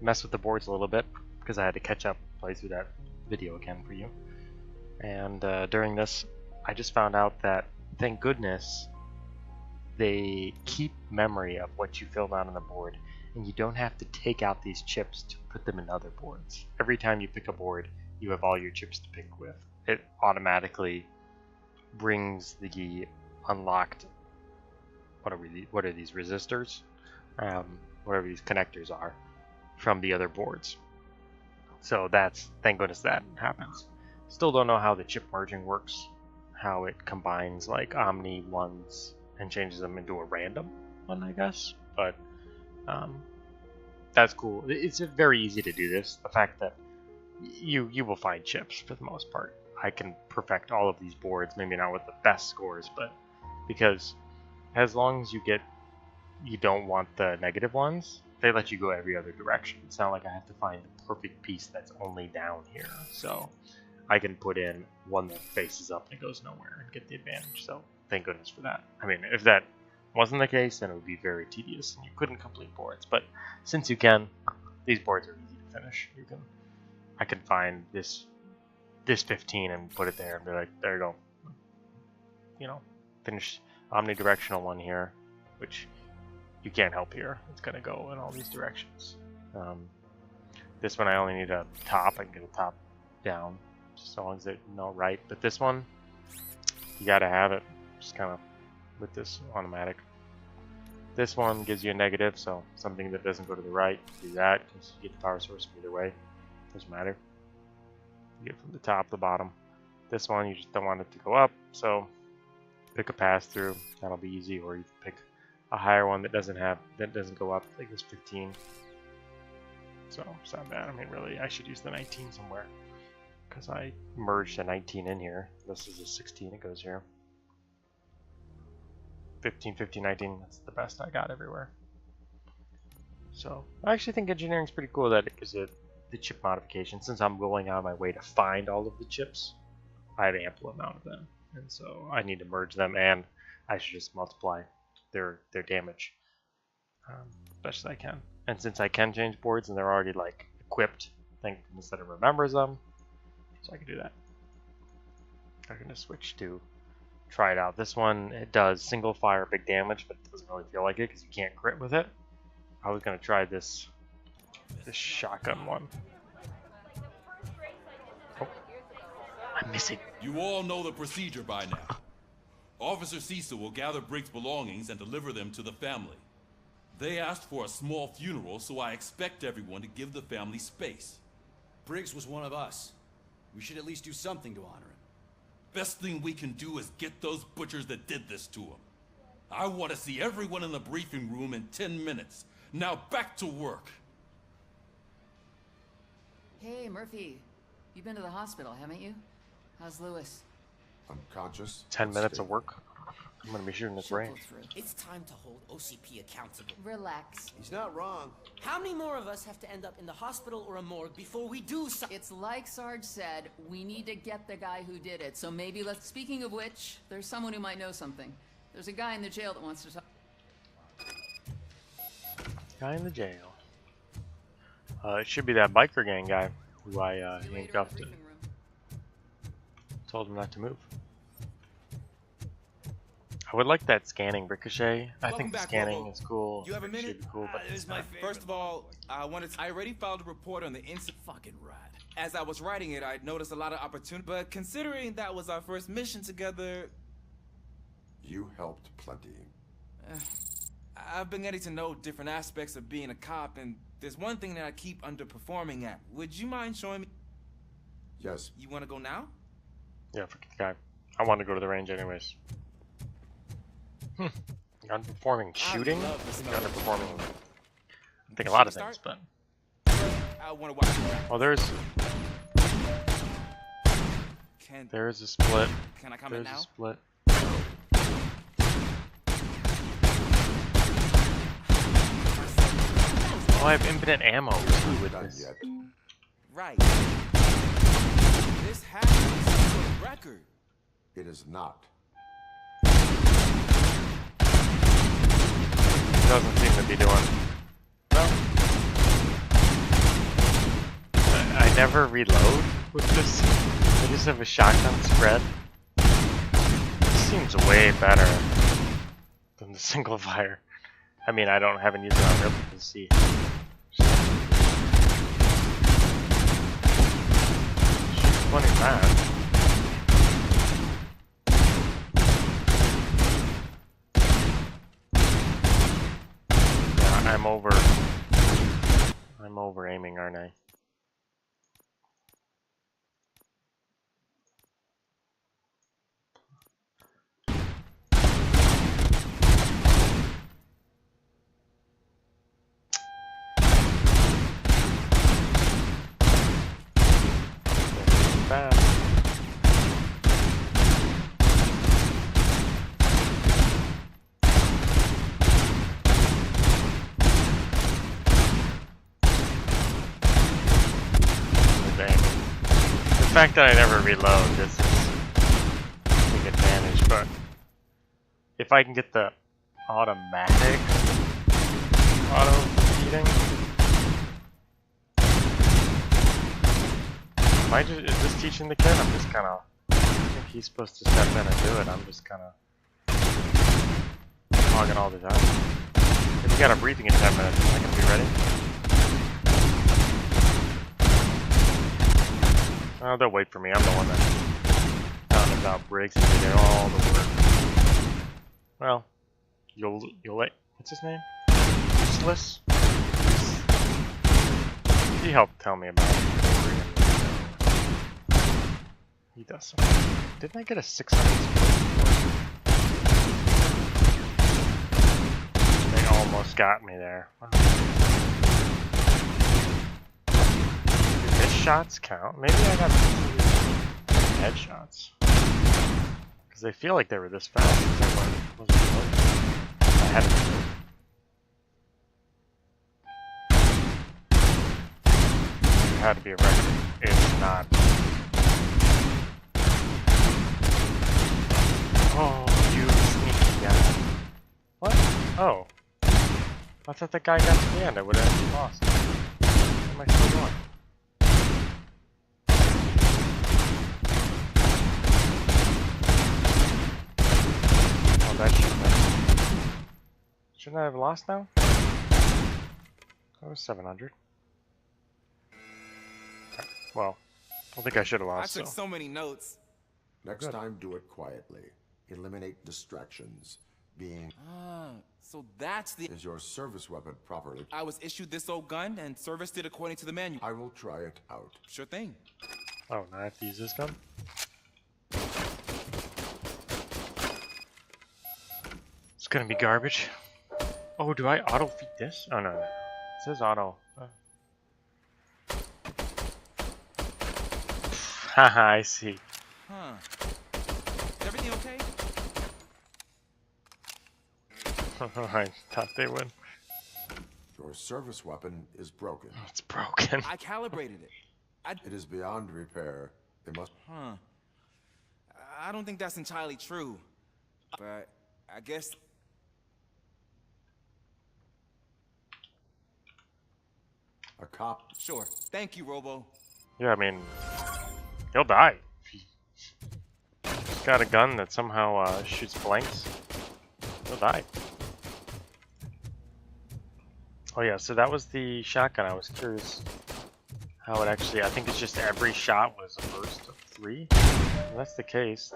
mess with the boards a little bit because I had to catch up, play through that video again for you. And during this, I just found out that, thank goodness, they keep memory of what you filled out on the board, and you don't have to take out these chips to put them in other boards. Every time you pick a board, you have all your chips to pick with. It automatically brings the unlocked, what are these resistors? Whatever these connectors are, from the other boards. So thank goodness that happens. Still don't know how the chip merging works, how it combines like Omni ones and changes them into a random one, I guess. But that's cool. It's very easy to do this. The fact that you will find chips for the most part. I can perfect all of these boards, maybe not with the best scores, but because as long as you don't want the negative ones, they let you go every other direction. It's not like I have to find the perfect piece that's only down here. So I can put in one that faces up and goes nowhere and get the advantage. So thank goodness for that. I mean, if that wasn't the case, then it would be very tedious and you couldn't complete boards. But since you can, these boards are easy to finish. I can find this 15 and put it there and be like, there you go. You know, finish omnidirectional one here, which you can't help here. It's going to go in all these directions. This one I only need a top. I can get a top down, just as long as it's right. But this one, you got to have it. Just kind of with this automatic. This one gives you a negative, so something that doesn't go to the right, do that, because you get the power source from either way. Doesn't matter. You get from the top to the bottom. This one, you just don't want it to go up, so pick a pass through. That'll be easy, or you can pick a higher one that doesn't go up, like this 15. So it's not bad. I mean, really, I should use the 19 somewhere because I merged a 19 in here. This is a 16. It goes here. 15, 15, 19. That's the best I got everywhere. So I actually think engineering is pretty cool that it gives it the chip modification. Since I'm going out of my way to find all of the chips, I have ample amount of them, and so I need to merge them, and I should just multiply their damage best as I can. And since I can change boards and they're already like equipped, thank goodness that it remembers them, so I can do that. I'm gonna switch to try it out. This one, it does single fire big damage, but it doesn't really feel like it because you can't crit with it. I was gonna try this shotgun one. Oh, I'm missing. You all know the procedure by now. Officer Cecil will gather Briggs' belongings and deliver them to the family. They asked for a small funeral, so I expect everyone to give the family space. Briggs was one of us. We should at least do something to honor him. Best thing we can do is get those butchers that did this to him. I want to see everyone in the briefing room in 10 minutes. Now back to work. Hey, Murphy. You've been to the hospital, haven't you? How's Lewis? Unconscious. 10 minutes of work. I'm gonna be shooting this She'll range. pull through. It's time to hold OCP accountable. Relax. He's not wrong. How many more of us have to end up in the hospital or a morgue before we do something? It's like Sarge said, we need to get the guy who did it. So maybe let's... Speaking of which, there's someone who might know something. There's a guy in the jail that wants to talk. Guy in the jail. It should be that biker gang guy who I handcuffed and told him not to move. I would like that scanning ricochet. I think the scanning is cool. You have a minute? Should be cool, but This is my favorite. First of all, I already filed a report on the incident. Fucking rat. As I was writing it, I noticed a lot of opportunity. But considering that was our first mission together, You helped plenty. I've been getting to know different aspects of being a cop, and there's one thing that I keep underperforming at. Would you mind showing me? Yes. You want to go now? yeah, forget the guy. I want to go to the range anyways. Underperforming shooting? love this stuff. Underperforming. I think a lot of Should we things, but I want to watch you. oh, there's a split. Can I come in There's a now? split. Oh, I have infinite ammo too with Not this. yet. Right. This has to be some sort of record. It is not. Doesn't seem to be doing. Well, never reload with this? I just have a shotgun spread. This seems way better than the single fire. I mean, I haven't used it on real people to see. 25. Yeah, I'm over aiming, aren't I? Fast. The fact that I never reload, this is a big advantage, but if I can get the automatic auto-feeding, is this teaching the kid? I'm just kind of, I think he's supposed to step in and do it. I'm just kind of hogging all the time. If you got a briefing in 10 minutes, am I going to be ready? Oh, they'll wait for me. I'm the one that found about Briggs and did all the work. Well, you'll wait. What's his name? Useless? He helped tell me about it. He does something. Didn't I get a 600? They almost got me there. Wow. Shots count. Maybe I got headshots. Because they feel like they were this fast. I had to. It had to be a record. It's not. Oh, you sneaky guy. What? Oh. I thought that guy got to the end. I would have lost. Where am I still going? Shouldn't I have lost now? That was 700. Well, I think I should have lost. I took so many notes. Next time, do it quietly. Eliminate distractions. Being So that's the... Is your service weapon properly? I was issued this old gun and serviced it according to the manual. I will try it out. Sure thing. Oh, now I have to use this gun? It's gonna be garbage. Oh, do I auto-feed this? Oh, no. It says auto. Haha, I see. Huh. Is everything okay? I thought they would. Your service weapon is broken. Oh, it's broken. I calibrated it. It is beyond repair. It must... Huh. I don't think that's entirely true. But I guess... A cop. Sure. Thank you, Robo. Yeah, I mean, he'll die. If he's got a gun that somehow shoots blanks, he'll die. Oh yeah, so that was the shotgun. I was curious how it actually... I think it's just every shot was a burst of 3. If that's the case.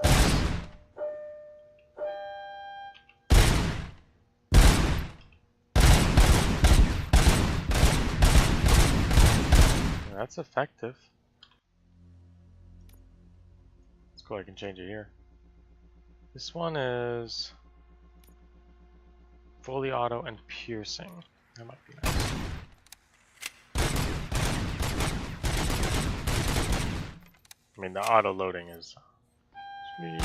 That's effective. It's cool, I can change it here. This one is fully auto and piercing. That might be nice. I mean, the auto loading is sweet.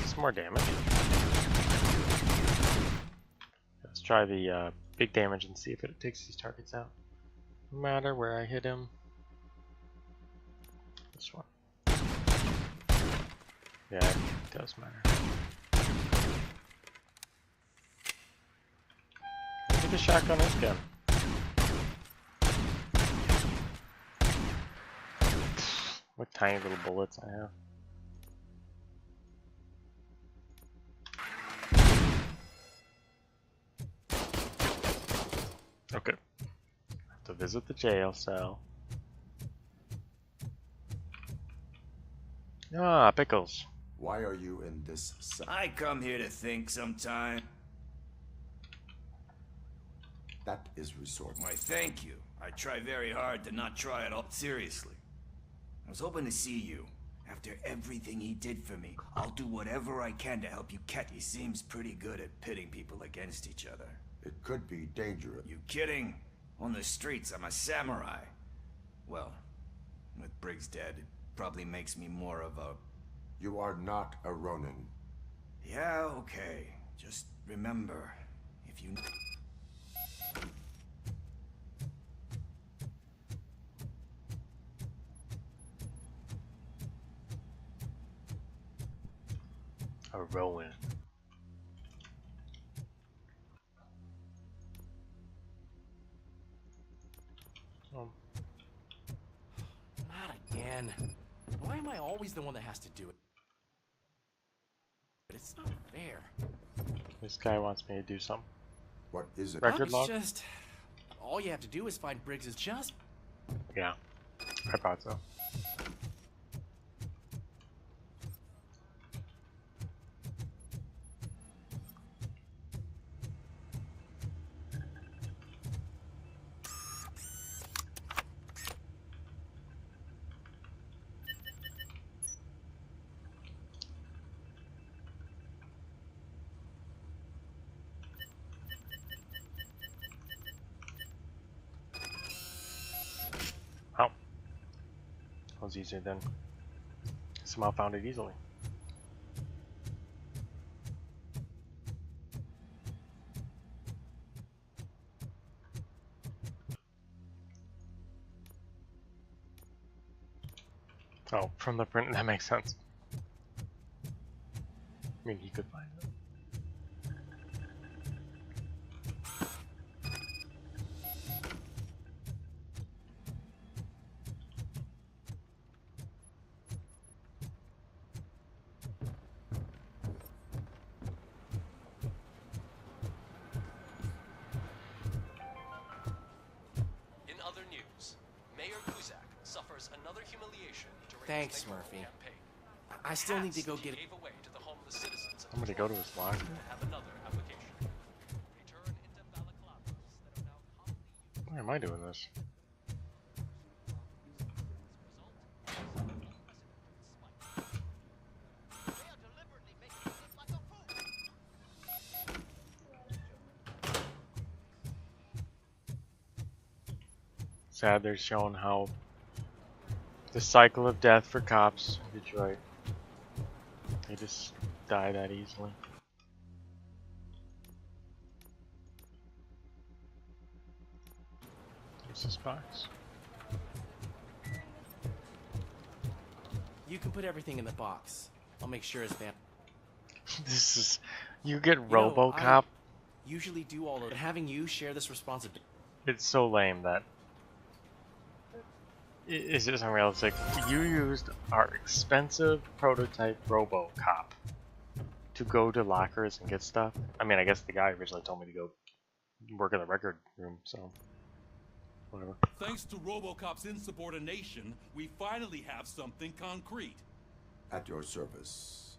It's more damage. Let's try the big damage and see if it takes these targets out. No matter where I hit him. This one. Yeah, it does matter. the shotgun again. What tiny little bullets I have. Okay. Have to visit the jail cell. Ah, pickles. Why are you in this cell? I come here to think sometime. That is resourceful. Why, thank you. I try very hard to not try at all. Seriously. I was hoping to see you. After everything he did for me, I'll do whatever I can to help you catch. He seems pretty good at pitting people against each other. It could be dangerous. You kidding? On the streets, I'm a samurai. Well, with Briggs dead, it probably makes me more of a... You are not a Ronin. Yeah, okay. Just remember, if you... A Rowan. Not again. Why am I always the one that has to do it? It's not fair. This guy wants me to do something. What is it? Record It's log? just... all you have to do is find Briggs' just... Yeah, I thought so. Oh. That was easier then. Somehow found it easily. Oh, from the print, that makes sense. I mean, he could find it. In other news, Mayor Kuzak suffers another humiliation during Thanks, his takeover Murphy. campaign. I still need to Hats go that he get... gave away to the homeless citizens of I'm gonna the go to his locker. have another application. Return into balaclavas that are now commonly used. Why am I doing this? Sad they're showing how the cycle of death for cops in Detroit. They just die that easily. What's this box? You can put everything in the box. I'll make sure it's bad. This is... You get You know, RoboCop? Usually do all of it. Having you share this responsibility... It's so lame that... It's just unrealistic. You used our expensive prototype RoboCop to go to lockers and get stuff. I mean, I guess the guy originally told me to go work in the record room, so... Whatever. Thanks to RoboCop's insubordination, we finally have something concrete. At your service.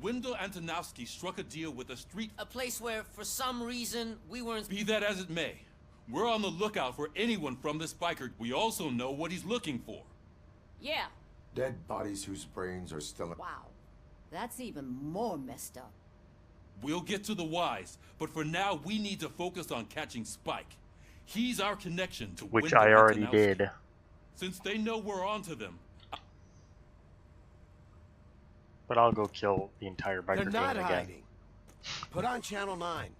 Wendell Antonowski struck a deal with a street... A place where, for some reason, we weren't... Be that as it may, we're on the lookout for anyone from this biker. We also know what he's looking for. Yeah. Dead bodies whose brains are still... Wow. That's even more messed up. We'll get to the whys, but for now, we need to focus on catching Spike. He's our connection to Which Wendell I already Antonowski. did. Since they know we're onto them, But I'll go kill the entire biker They're gang not again. hiding. Put on Channel 9.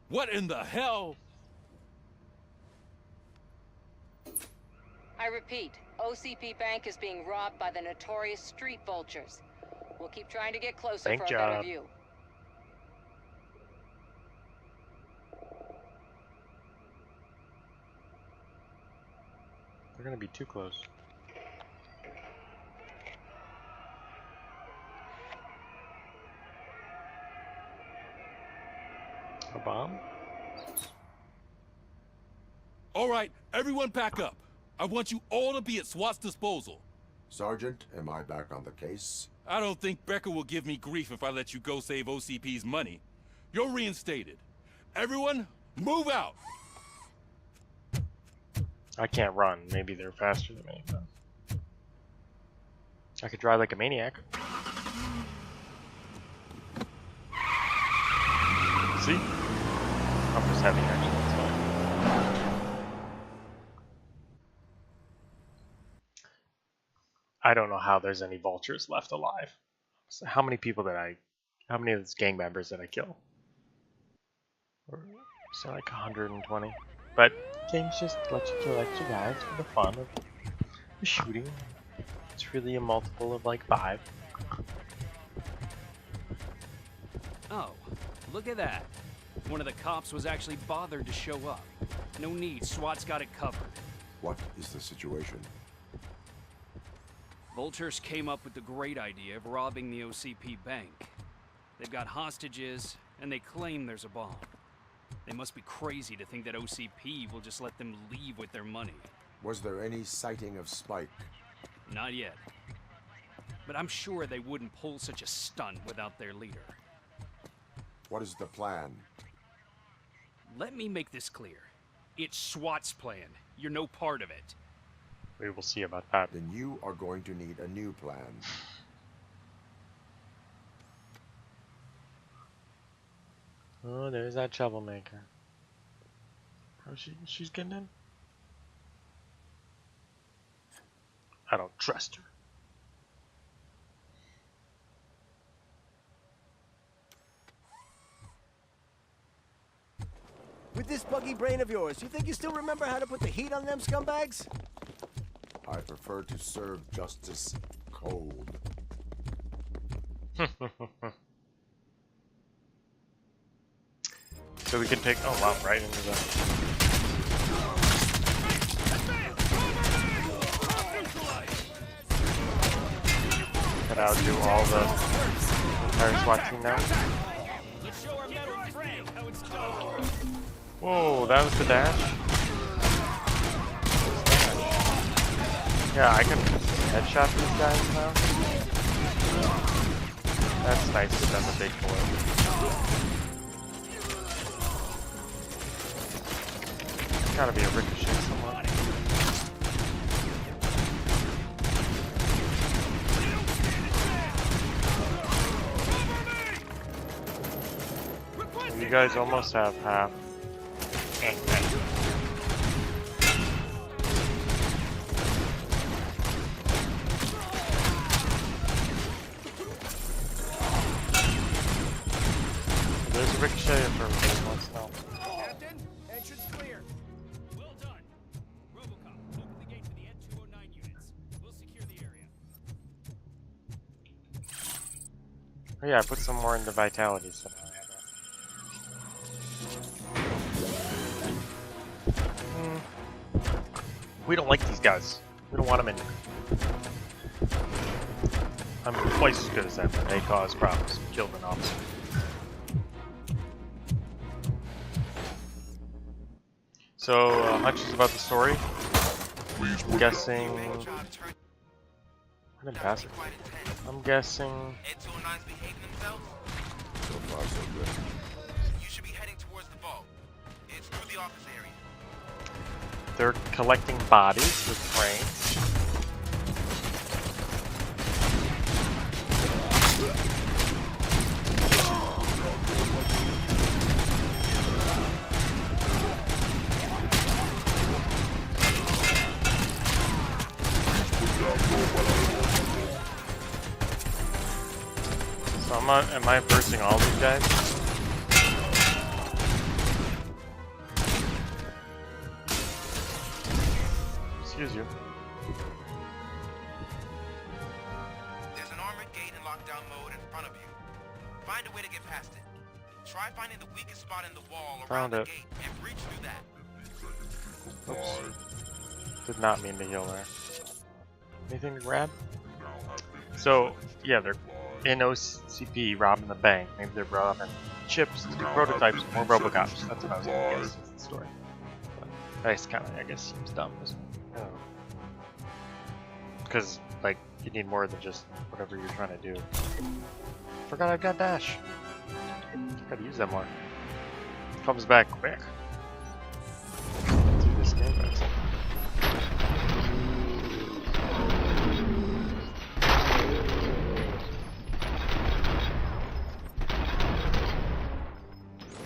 what in the hell? I repeat, OCP Bank is being robbed by the notorious street vultures. We'll keep trying to get closer Bank for a better job. view. We're gonna be too close. A bomb? All right, everyone pack up. I want you all to be at SWAT's disposal. Sergeant, am I back on the case? I don't think Becker will give me grief if I let you go save OCP's money. You're reinstated. Everyone, move out! I can't run. Maybe they're faster than me. But I could drive like a maniac. See? I'm just heavy action. It's fine. I don't know how there's any vultures left alive. So how many people how many of these gang members did I kill? So like 120. But games just let you kill extra guys for the fun of the shooting. It's really a multiple of like 5. Oh, look at that. One of the cops was actually bothered to show up. No need, SWAT's got it covered. What is the situation? Vultures came up with the great idea of robbing the OCP bank. They've got hostages, and they claim there's a bomb. They must be crazy to think that OCP will just let them leave with their money. Was there any sighting of Spike? Not yet. But I'm sure they wouldn't pull such a stunt without their leader. What is the plan? Let me make this clear. It's SWAT's plan. You're no part of it. We will see about that. Then you are going to need a new plan. Oh, there's that troublemaker. Oh, she's getting in? I don't trust her. With this buggy brain of yours, you think you still remember how to put the heat on them scumbags? I prefer to serve justice cold. So we can take, oh wow, right into the... Can I do all the entire SWAT team now? Whoa, that was the dash? Yeah, I can headshot these guys now. That's nice to them, a big boy. Gotta be a ricochet somewhere. You guys almost have half. There's a ricochet for everybody wants to know. Captain, entrance clear. Well done. RoboCop, open the gate for the N209 units. We'll secure the area. Oh yeah, I put some more into vitality, so now I have that. We don't like these guys. We don't want them in there. I'm twice as good as them, and they cause problems. Killed an officer. So, hunches about the story. I'm guessing... I didn't pass it. I'm guessing... N209's behaving themselves? So far, so good. You should be heading towards the vault. It's through the office area. They're collecting bodies with brains. So am I bursting all these guys? Excuse you. There's an armored gate in lockdown mode in front of you. Find a way to get past it. Try finding the weakest spot in the wall around Found the it. gate and breach through that. Oops. Did not mean to heal there. Anything to grab? So, yeah, they're in OCP robbing the bank. Maybe they're robbing chips to do prototypes, more RoboCops. That's what I was gonna guess. That's the story. But that kind of, I guess, seems dumb, doesn't it? I don't know. Because, like, you need more than just whatever you're trying to do. Forgot I've got dash. Gotta use that more. Comes back quick. Let's do this game fast.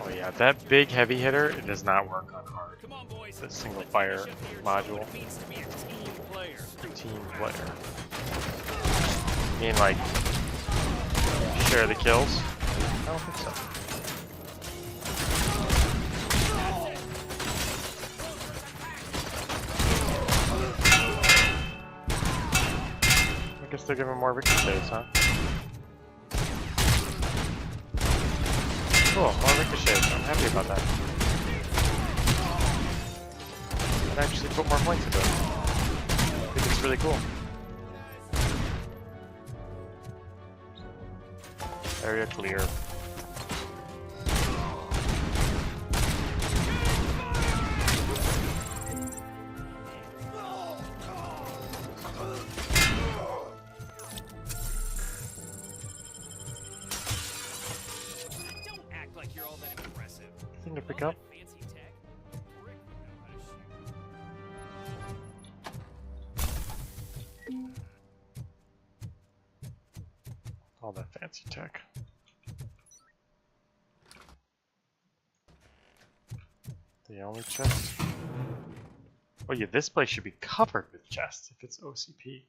Oh yeah, that big heavy hitter, it does not work on hard. The single fire module. Team player. You mean like share the kills? I don't think so. I guess they're giving more ricochets, huh? Cool, more ricochets. I'm happy about that. I'd actually put more points into it. I think it's really cool. Area clear. Thing to pick up. All that fancy tech. The only chest. Oh yeah, this place should be covered with chests if it's OCP.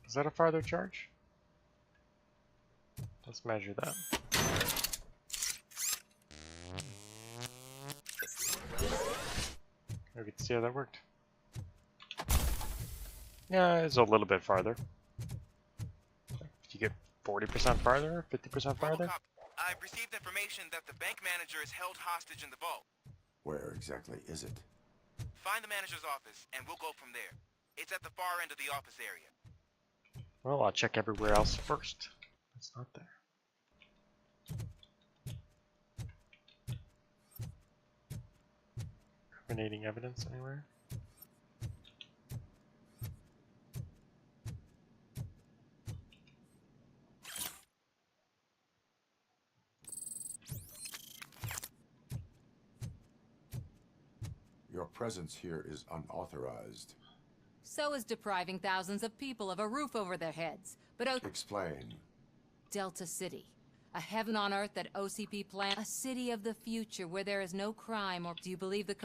Is that a farther charge? Let's measure that. We can see how that worked. Yeah, it's a little bit farther. You get 40% farther, 50% farther? RoboCop, I've received information that the bank manager is held hostage in the vault. Where exactly is it? Find the manager's office, and we'll go from there. It's at the far end of the office area. Well, I'll check everywhere else first. It's not there. Incriminating evidence anywhere? Your presence here is unauthorized. So is depriving thousands of people of a roof over their heads. But Explain. Delta City. A heaven on earth that OCP planned. A city of the future where there is no crime or... Do you believe the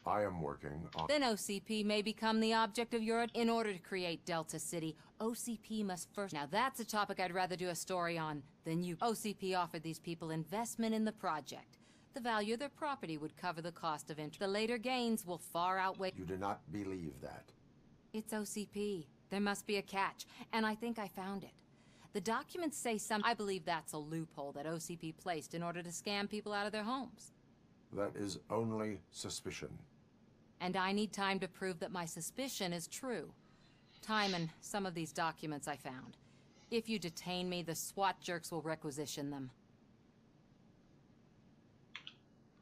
I am working on... Then OCP may become the object of your... In order to create Delta City, OCP must first... Now that's a topic I'd rather do a story on than you. OCP offered these people investment in the project. The value of their property would cover the cost of interest. The later gains will far outweigh... You do not believe that. It's OCP. There must be a catch, and I think I found it. The documents say I believe that's a loophole that OCP placed in order to scam people out of their homes. That is only suspicion. And I need time to prove that my suspicion is true. Time and some of these documents I found. If you detain me, the SWAT jerks will requisition them.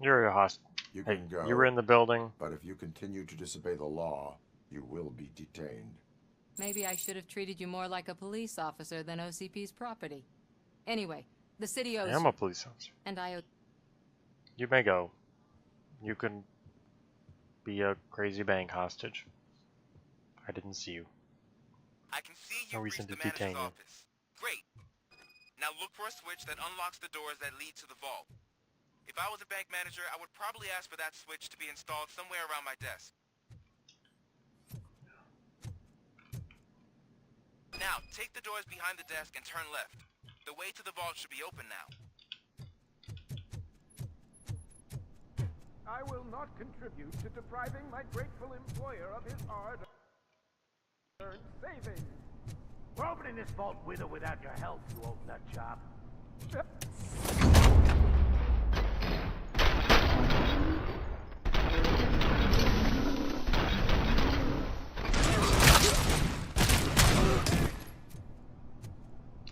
You're a hostage. You can go. You were in the building. But if you continue to disobey the law, you will be detained. Maybe I should have treated you more like a police officer than OCP's property. Anyway, the city owes... I am a police officer. And I owe... You may go. You can be a crazy bank hostage. I didn't see you. I can see you No reached reason the to detain manager's you. office. Great. Now look for a switch that unlocks the doors that lead to the vault. If I was a bank manager, I would probably ask for that switch to be installed somewhere around my desk. Now, take the doors behind the desk and turn left. The way to the vault should be open now. I will not contribute to depriving my grateful employer of his hard-earned savings. We're opening this vault with or without your help, you old nut job.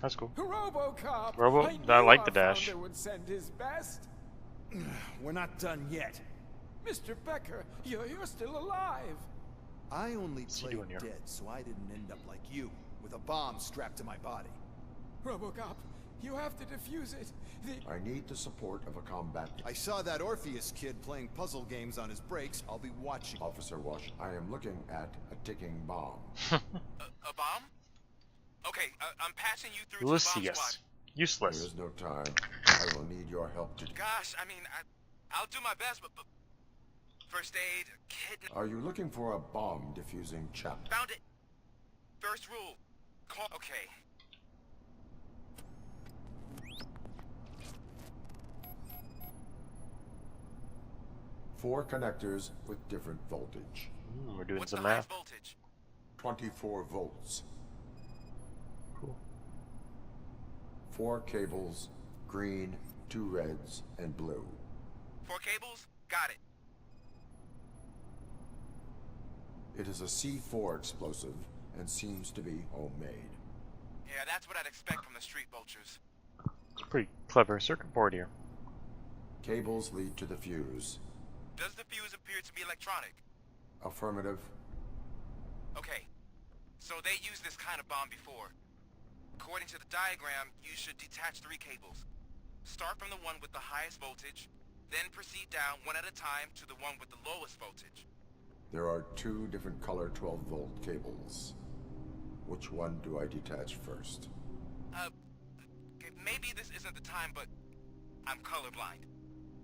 That's cool. RoboCop! I like the dash. Would send his best. We're not done yet. Mr. Becker, you're still alive. I only What's he played doing here? dead, so I didn't end up like you, with a bomb strapped to my body. RoboCop, you have to defuse it. I need the support of a combat. I saw that Orpheus kid playing puzzle games on his breaks. I'll be watching. Officer Wash, I am looking at a ticking bomb. A bomb? Okay, I'm passing you through to the bomb squad. Ulysses. Useless. There is no time. I will need your help to... Gosh, I mean, I'll do my best, but first aid, kidnap... Are you looking for a bomb diffusing chap? Found it. First rule. Call... Okay. Four connectors with different voltage. We're doing What's some the highest math. voltage? 24 volts. Cool. 4 cables, green, 2 reds, and blue. 4 cables? Got it. It is a C4 explosive and seems to be homemade. Yeah, that's what I'd expect from the street vultures. It's a pretty clever circuit board here. Cables lead to the fuse. Does the fuse appear to be electronic? Affirmative. Okay. So they used this kind of bomb before. According to the diagram, you should detach 3 cables. Start from the one with the highest voltage, then proceed down one at a time to the one with the lowest voltage. There are 2 different color 12-volt cables. Which one do I detach first? Maybe this isn't the time, but I'm colorblind.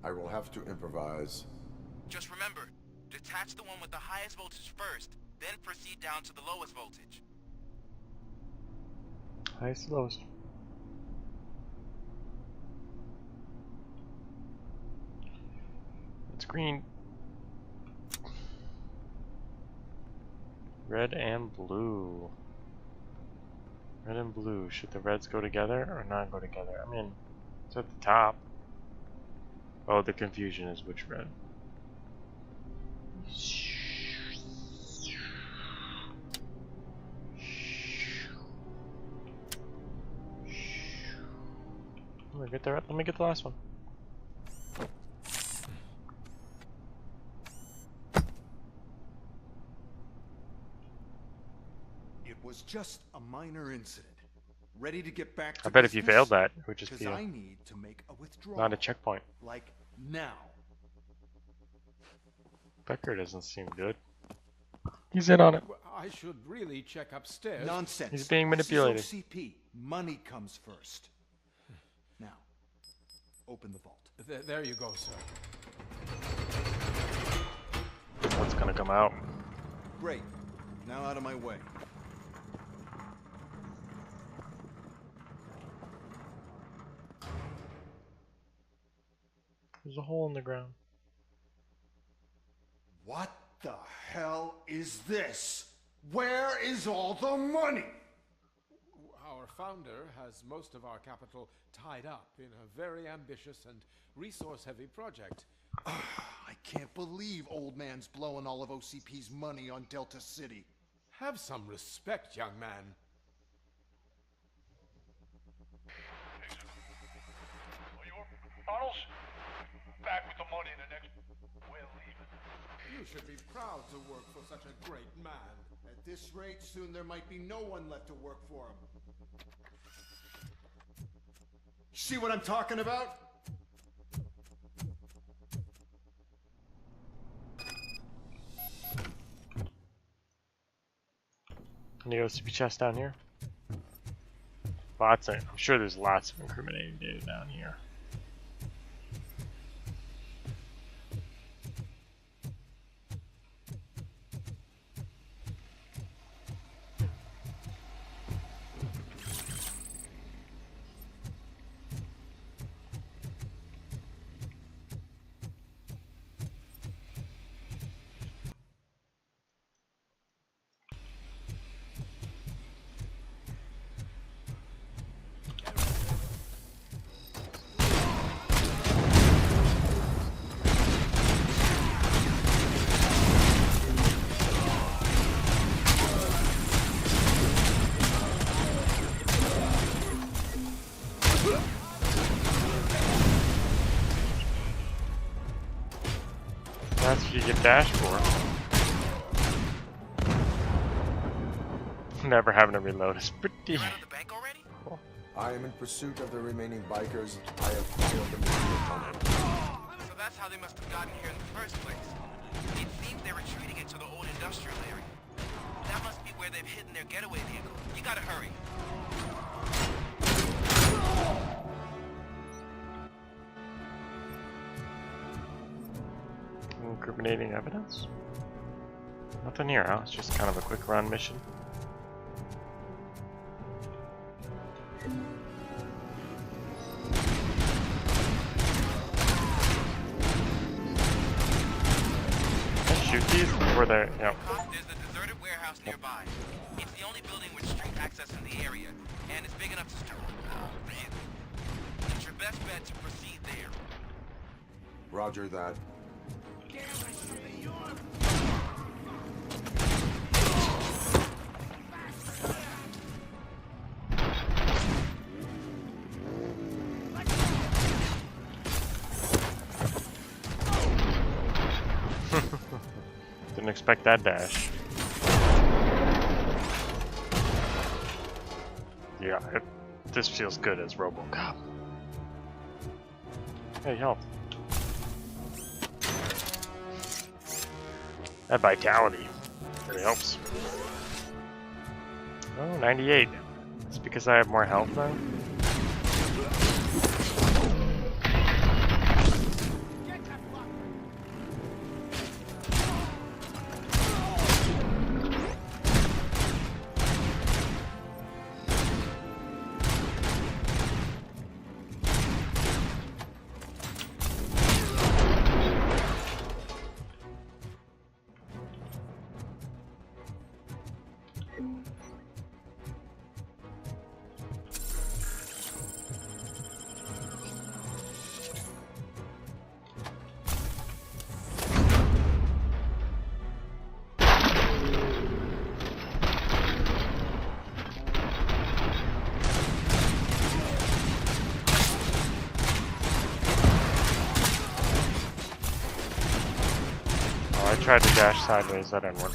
I will have to improvise. Just remember, detach the one with the highest voltage first, then proceed down to the lowest voltage. Highest, lowest. It's green. Red and blue. Red and blue. Should the reds go together or not go together? I mean, it's at the top. Oh, the confusion is which red. Let me get the last one. It was just a minor incident. Ready to get back to I bet if you business? failed that, it would just be I need to make a withdrawal. not a checkpoint. Like now. Becker doesn't seem good. He's in on it. I should really check upstairs. Nonsense. He's being manipulated. This is OCP. Money comes first. Now, open the vault. There you go, sir. What's gonna come out? Great. Now out of my way. There's a hole in the ground. What the hell is this? Where is all the money? Our founder has most of our capital tied up in a very ambitious and resource-heavy project. I can't believe old man's blowing all of OCP's money on Delta City. Have some respect, young man. Arnold's back with the money in the next... We're leaving. You should be proud to work for such a great man. At this rate, soon there might be no one left to work for him. See what I'm talking about? Any OCP chest down here? Lots of, I'm sure there's lots of incriminating data down here. That's what you get dash for. Never having to reload is pretty cool. I am in pursuit of the remaining bikers. I have followed them to the tunnel. So that's how they must have gotten here in the first place. It seems they're retreating into the old industrial area. That must be where they've hidden their getaway vehicle. You gotta hurry. Incriminating evidence? Nothing here, huh? It's just kind of a quick run mission. Can I shoot these before they're, There's a deserted warehouse nearby. It's the only building with street access in the area, and it's big enough to store vehicles. It's your best bet to proceed there. Roger that. Didn't expect that dash. Yeah, this feels good as RoboCop. Hey, help. That vitality really helps. Oh, 98. It's because I have more health now? I tried to dash sideways, that didn't work.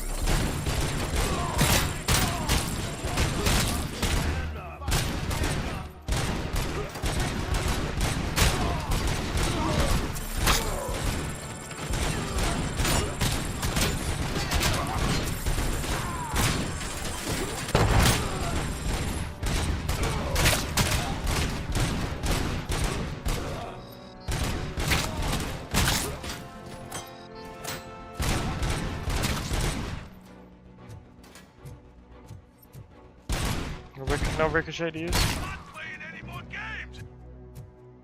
No ricochet to use? Not playing any more games.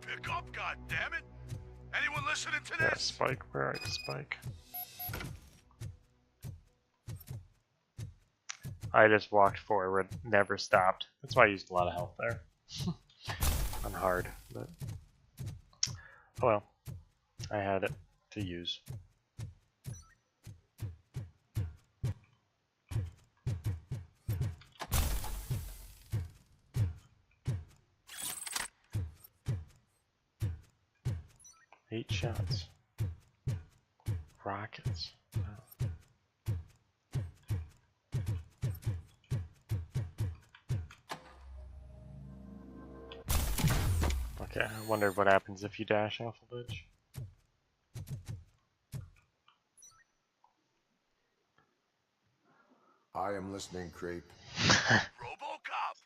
Pick up, goddammit! Anyone listening to Yeah, this? Spike. Where are you, Spike? I just walked forward, never stopped. That's why I used a lot of health there. On hard, but oh well. I had it to use. Eight shots. Rockets. Wow. Okay, I wonder what happens if you dash off a ledge. I am listening, creep. RoboCop!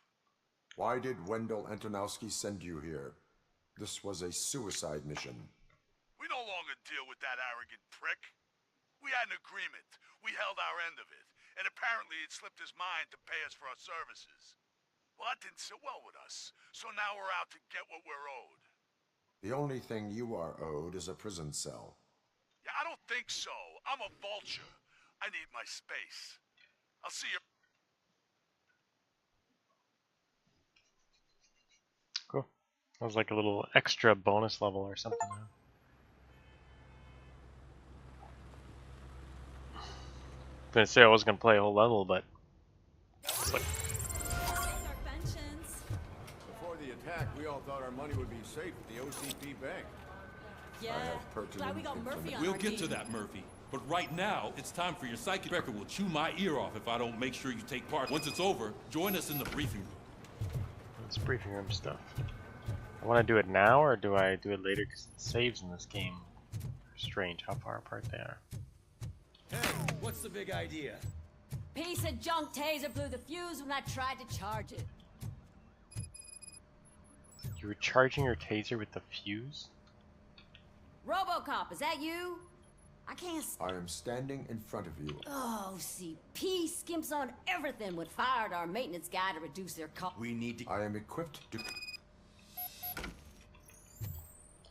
Why did Wendell Antonowski send you here? This was a suicide mission. We no longer deal with that arrogant prick. We had an agreement. We held our end of it. And apparently it slipped his mind to pay us for our services. Well, that didn't sit well with us. So now we're out to get what we're owed. The only thing you are owed is a prison cell. Yeah, I don't think so. I'm a vulture. I need my space. I'll see you. Cool. That was like a little extra bonus level or something. I was gonna say I wasn't gonna play a whole level, but it's like Before the attack, we all thought our money would be safe at the OCP bank. Yeah, glad we got Murphy on We'll our get to team. that, Murphy. But right now, it's time for your psychic record will chew my ear off if I don't make sure you take part. Once it's over, join us in the briefing room. It's briefing room stuff. I want to do it now, or do I do it later? Because the saves in this game are strange how far apart they are. Hey, what's the big idea? Piece of junk taser blew the fuse when I tried to charge it. You were charging your taser with the fuse? RoboCop, is that you? I can't. I am standing in front of you. Oh, CP skimps on everything when fired our maintenance guy to reduce their cost. We need to. I am equipped to.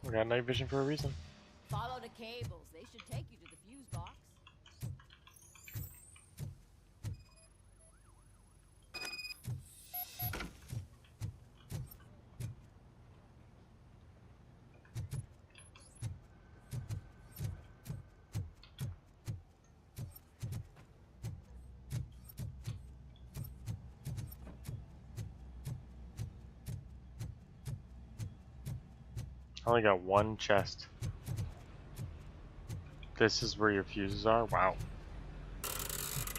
We got night vision for a reason. Follow the cables. They should take you to the fuse box. I only got one chest. This is where your fuses are? Wow.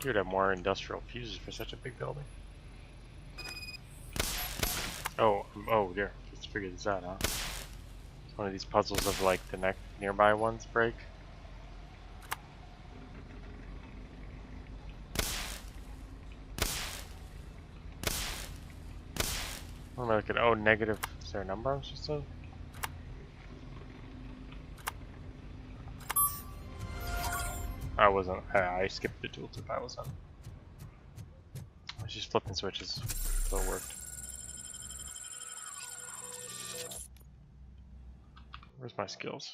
You would have more industrial fuses for such a big building. Oh dear. Let's figure this out, huh? It's one of these puzzles of like the nearby ones break. What am I looking at? Oh, negative. Is there a number I'm supposed to? I wasn't. I skipped the tooltip. I wasn't. I was just flipping switches, so it worked. Where's my skills?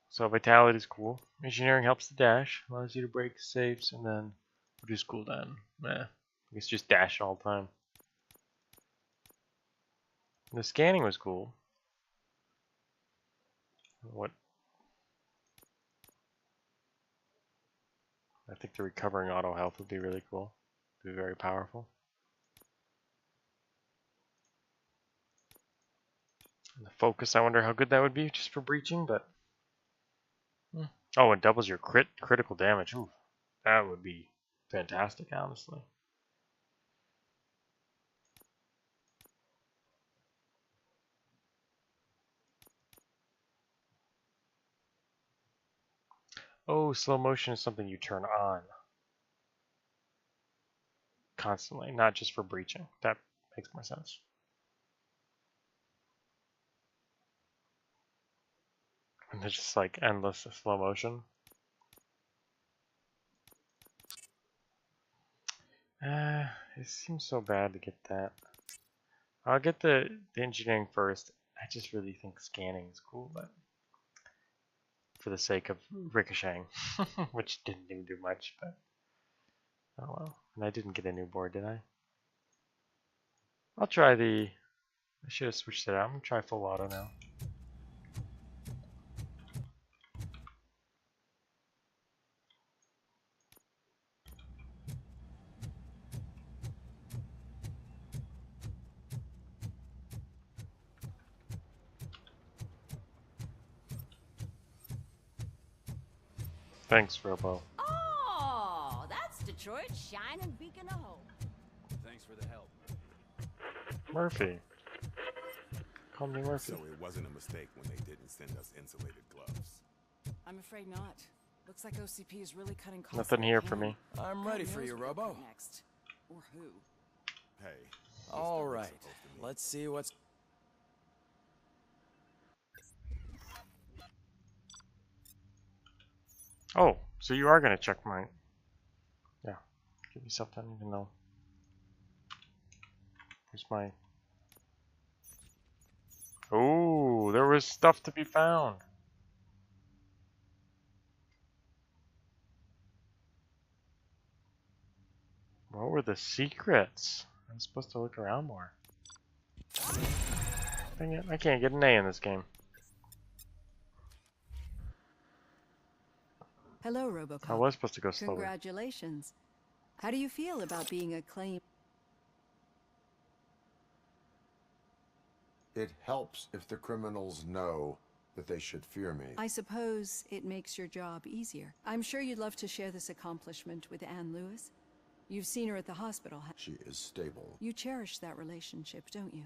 So vitality is cool. Engineering helps the dash, allows you to break saves, and then reduce cooldown. Nah, I guess just dash all the time. And the scanning was cool. What? I think the recovering auto health would be really cool. Be very powerful. And the focus, I wonder how good that would be just for breaching, but oh, it doubles your critical damage. Ooh, that would be fantastic, honestly. Oh, slow motion is something you turn on constantly, not just for breaching. That makes more sense. And there's just like endless slow motion. It seems so bad to get that. I'll get the engineering first. I just really think scanning is cool, but for the sake of ricocheting, which didn't even do much, but oh well. And I didn't get a new board, did I? I'll try the. I should have switched it out. I'm gonna try full auto now. Thanks, Robo. Oh, that's Detroit's shining beacon of hope. Thanks for the help. Murphy. Call me Murphy. So it wasn't a mistake when they didn't send us insulated gloves. I'm afraid not. Looks like OCP is really cutting costs. Nothing here for me. I'm ready for you, Robo. Next. Or who? Hey. All right. Let's see what's. Oh, so you are gonna check my. Yeah, give me something even though. Where's my. Oh, there was stuff to be found. What were the secrets? I'm supposed to look around more. Dang it, I can't get an A in this game. Hello, RoboCop. I was supposed to go slower. Congratulations. How do you feel about being acclaimed? It helps if the criminals know that they should fear me. I suppose it makes your job easier. I'm sure you'd love to share this accomplishment with Anne Lewis. You've seen her at the hospital. She is stable. You cherish that relationship, don't you?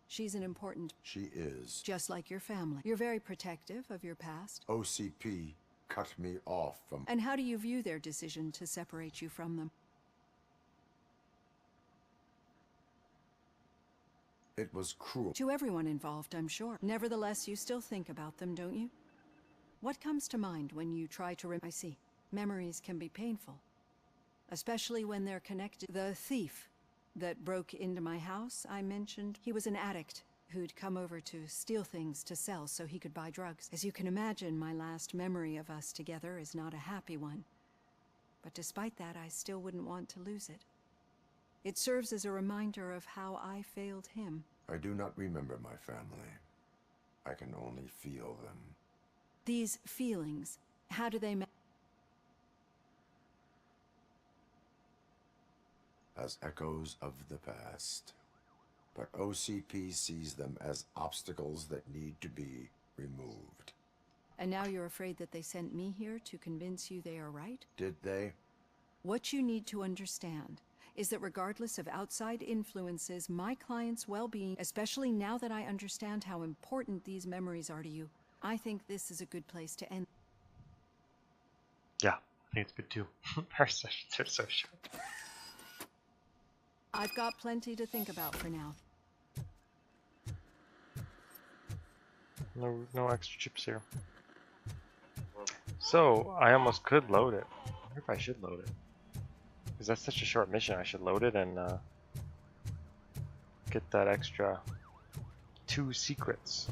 She's an important... She is. Just like your family. You're very protective of your past. OCP cut me off from... And how do you view their decision to separate you from them? It was cruel. To everyone involved, I'm sure. Nevertheless, you still think about them, don't you? What comes to mind when you try to I see. Memories can be painful. Especially when they're connected. The thief that broke into my house, I mentioned, he was an addict who'd come over to steal things to sell so he could buy drugs. As you can imagine, my last memory of us together is not a happy one. But despite that, I still wouldn't want to lose it. It serves as a reminder of how I failed him. I do not remember my family. I can only feel them. These feelings, how do they as echoes of the past. But OCP sees them as obstacles that need to be removed. And now you're afraid that they sent me here to convince you they are right? Did they? What you need to understand is that regardless of outside influences, my client's well-being, especially now that I understand how important these memories are to you, I think this is a good place to end. Yeah, I think it's good too. Our sessions are so short. I've got plenty to think about for now. No extra chips here. So, I almost could load it. I wonder if I should load it. Because that's such a short mission, I should load it and get that extra 2 secrets.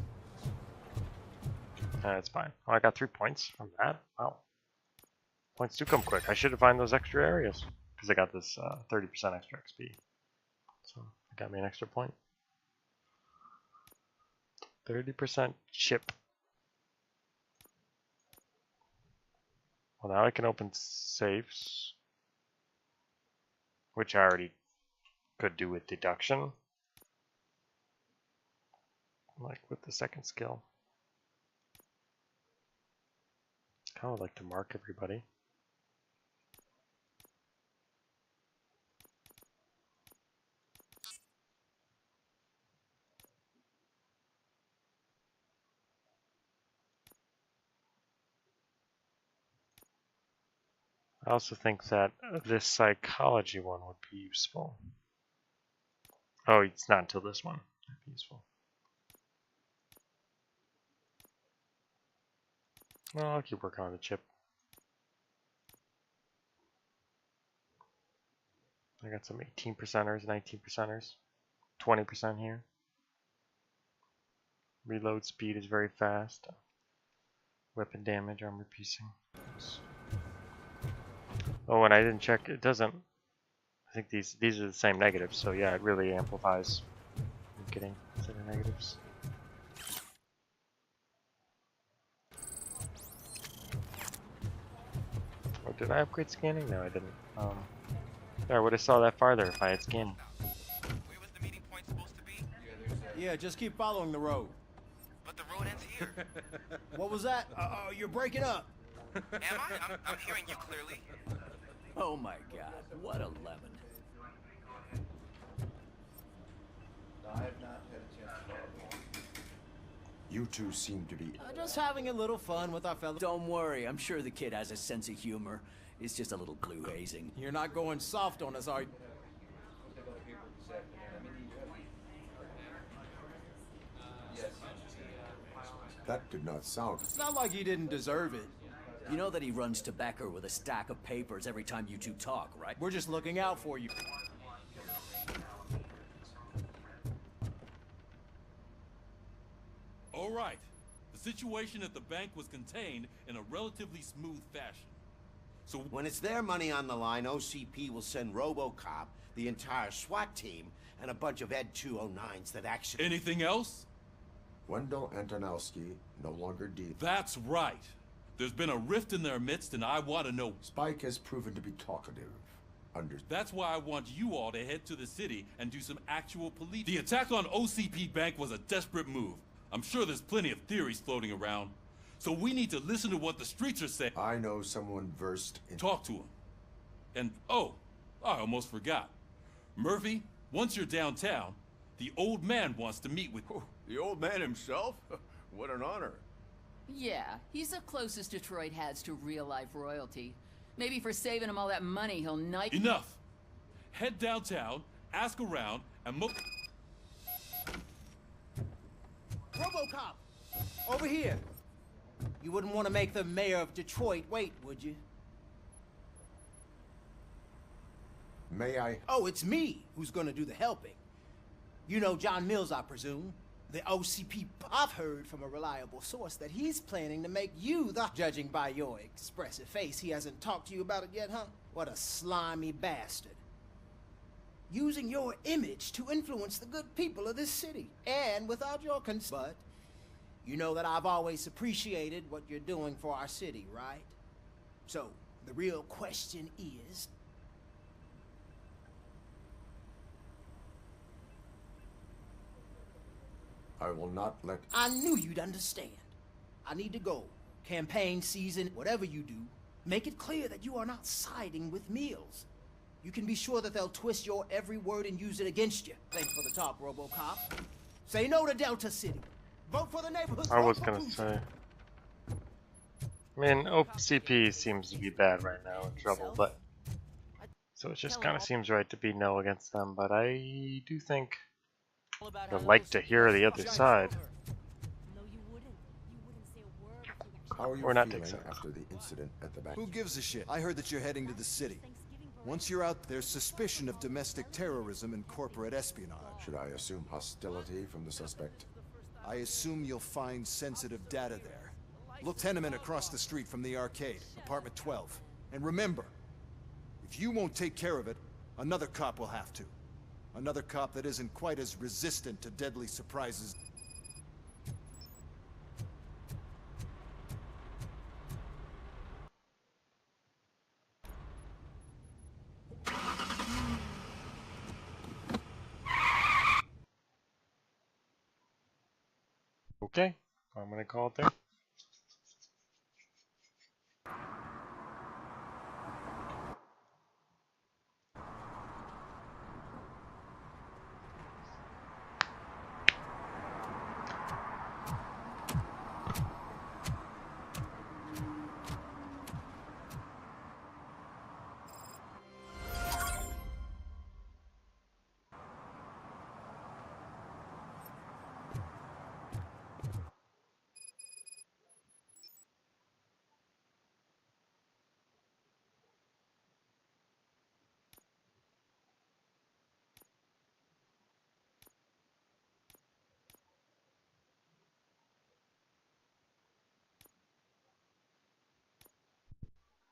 That's fine. Oh, I got 3 points from that. Wow. Points do come quick. I should have found those extra areas. Because I got this 30% extra XP. So, it got me an extra point. 30% chip. Well, now I can open safes, which I already could do with deduction, like with the second skill. I would like to mark everybody. I also think that this psychology one would be useful. Oh, it's not until this one. That'd be useful. Well, I'll keep working on the chip. I got some 18%ers, 19%ers, 20% here. Reload speed is very fast. Weapon damage, armor piercing. Oh, and I didn't check. It doesn't. I think these are the same negatives, so yeah, it really amplifies. I'm kidding. Instead of negatives. Oh, did I upgrade scanning? No, I didn't. I would have saw that farther if I had scanning. Where was the meeting point supposed to be? Yeah, just keep following the road. But the road ends here. What was that? You're breaking up. Am I? I'm hearing you clearly. Oh my god, what a lemon. I have not had a chance. You two seem to be... Just having a little fun with our fellow... Don't worry, I'm sure the kid has a sense of humor. It's just a little glue hazing. You're not going soft on us, are you? That did not sound... It's not like he didn't deserve it. You know that he runs to Becker with a stack of papers every time you two talk, right? We're just looking out for you. All right. The situation at the bank was contained in a relatively smooth fashion. So when it's their money on the line, OCP will send RoboCop, the entire SWAT team, and a bunch of Ed 209s that actually... Anything else? Wendell Antonowski, no longer D. That's right. There's been a rift in their midst, and I want to know... Spike has proven to be talkative. That's why I want you all to head to the city and do some actual police... The attack on OCP Bank was a desperate move. I'm sure there's plenty of theories floating around, so we need to listen to what the streets are saying. I know someone versed in... Talk to him. And, oh, I almost forgot. Murphy, once you're downtown, the old man wants to meet with you. The old man himself? What an honor. Yeah, he's the closest Detroit has to real-life royalty. Maybe for saving him all that money, he'll knight... Enough! Head downtown, ask around, and RoboCop! Over here! You wouldn't want to make the mayor of Detroit wait, would you? May I? Oh, it's me who's gonna do the helping. You know John Mills, I presume. The OCP. I've heard from a reliable source that he's planning to make you the... Judging by your expressive face, he hasn't talked to you about it yet, huh? What a slimy bastard. Using your image to influence the good people of this city. And without your consent. But you know that I've always appreciated what you're doing for our city, right? So, the real question is... I will not let... I knew you'd understand. I need to go. Campaign season, whatever you do, make it clear that you are not siding with Mills. You can be sure that they'll twist your every word and use it against you. Thanks for the talk, RoboCop. Say no to Delta City. Vote for the neighborhood. I was gonna say. I mean, OCP seems to be bad right now, in trouble, but... So it just kind of seems right to be no against them, but I do think... I'd like to hear the other side. How are you We're not feeling Dixon. after the incident at the bank? Who gives a shit? I heard that you're heading to the city. Once you're out, there's suspicion of domestic terrorism and corporate espionage. Should I assume hostility from the suspect? I assume you'll find sensitive data there. Look, tenement across the street from the arcade, apartment 12. And remember, if you won't take care of it, another cop will have to. Another cop that isn't quite as resistant to deadly surprises. Okay, I'm gonna call it there.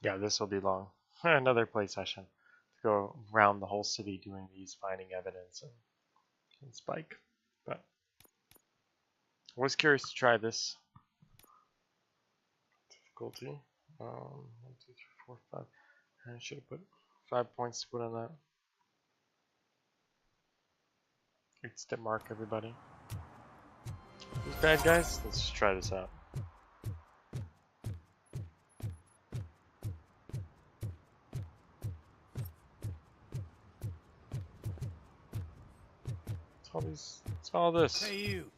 Yeah, this will be long. Another play session to go around the whole city doing these, finding evidence and Spike. But I was curious to try this. Difficulty. 1, 2, 3, 4, 5. I should have put 5 points to put on that. It's to mark everybody. These bad guys. Let's just try this out. What's all this? Hey you,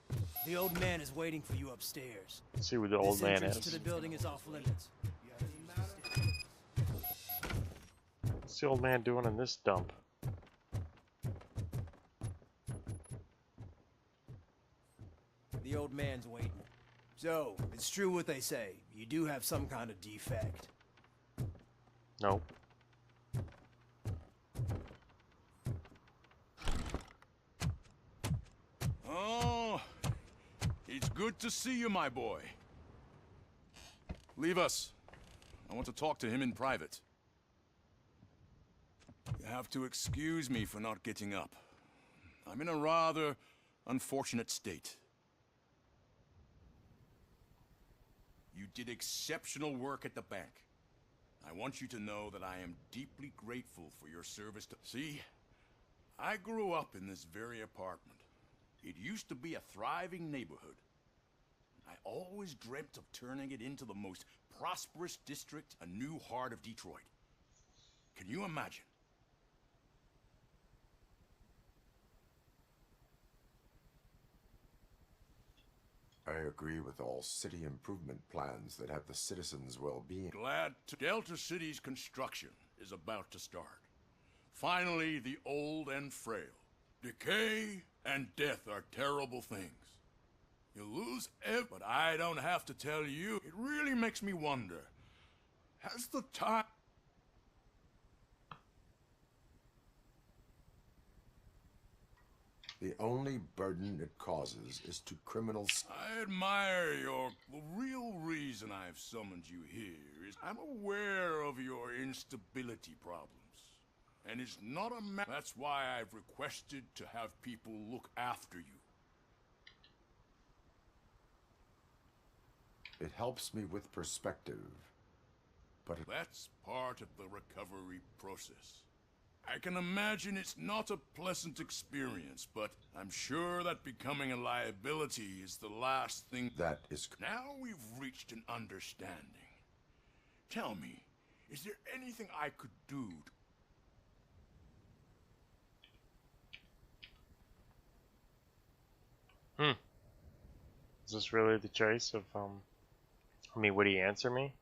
the old man is waiting for you upstairs. Let's see who the old man This is. entrance to the building is off limits. What's the old man doing in this dump? The old man's waiting. So, it's true what they say. You do have some kind of defect. Nope. Oh, it's good to see you, my boy. Leave us. I want to talk to him in private. You have to excuse me for not getting up. I'm in a rather unfortunate state. You did exceptional work at the bank. I want you to know that I am deeply grateful for your service to... See, I grew up in this very apartment. It used to be a thriving neighborhood. I always dreamt of turning it into the most prosperous district, a new heart of Detroit. Can you imagine? I agree with all city improvement plans that have the citizens' well-being. Glad to. Delta City's construction is about to start. Finally, the old and frail. Decay and death are terrible things. You lose but I don't have to tell you. It really makes me wonder. Has the time... The only burden it causes is to criminals. I admire your... The real reason I've summoned you here is I'm aware of your instability problems. And it's not a That's why I've requested to have people look after you. It helps me with perspective, but that's part of the recovery process. I can imagine it's not a pleasant experience, but I'm sure that becoming a liability is the last thing... That is... Now we've reached an understanding. Tell me, is there anything I could do to... Is this really the choice of, I mean, would he answer me?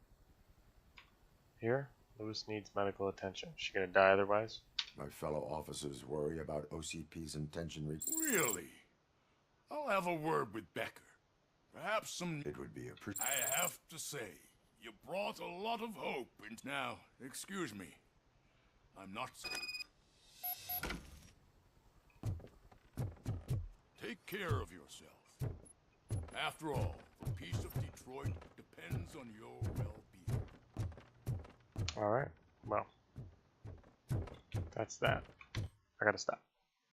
Here? Lewis needs medical attention. Is she gonna die otherwise? My fellow officers worry about OCP's intention. Really? I'll have a word with Becker. Perhaps some... It would be a... I have to say, you brought a lot of hope in... Now, excuse me. I'm not... Take care of yourself. After all, the peace of Detroit depends on your well-being. Alright, well. That's that. I gotta stop.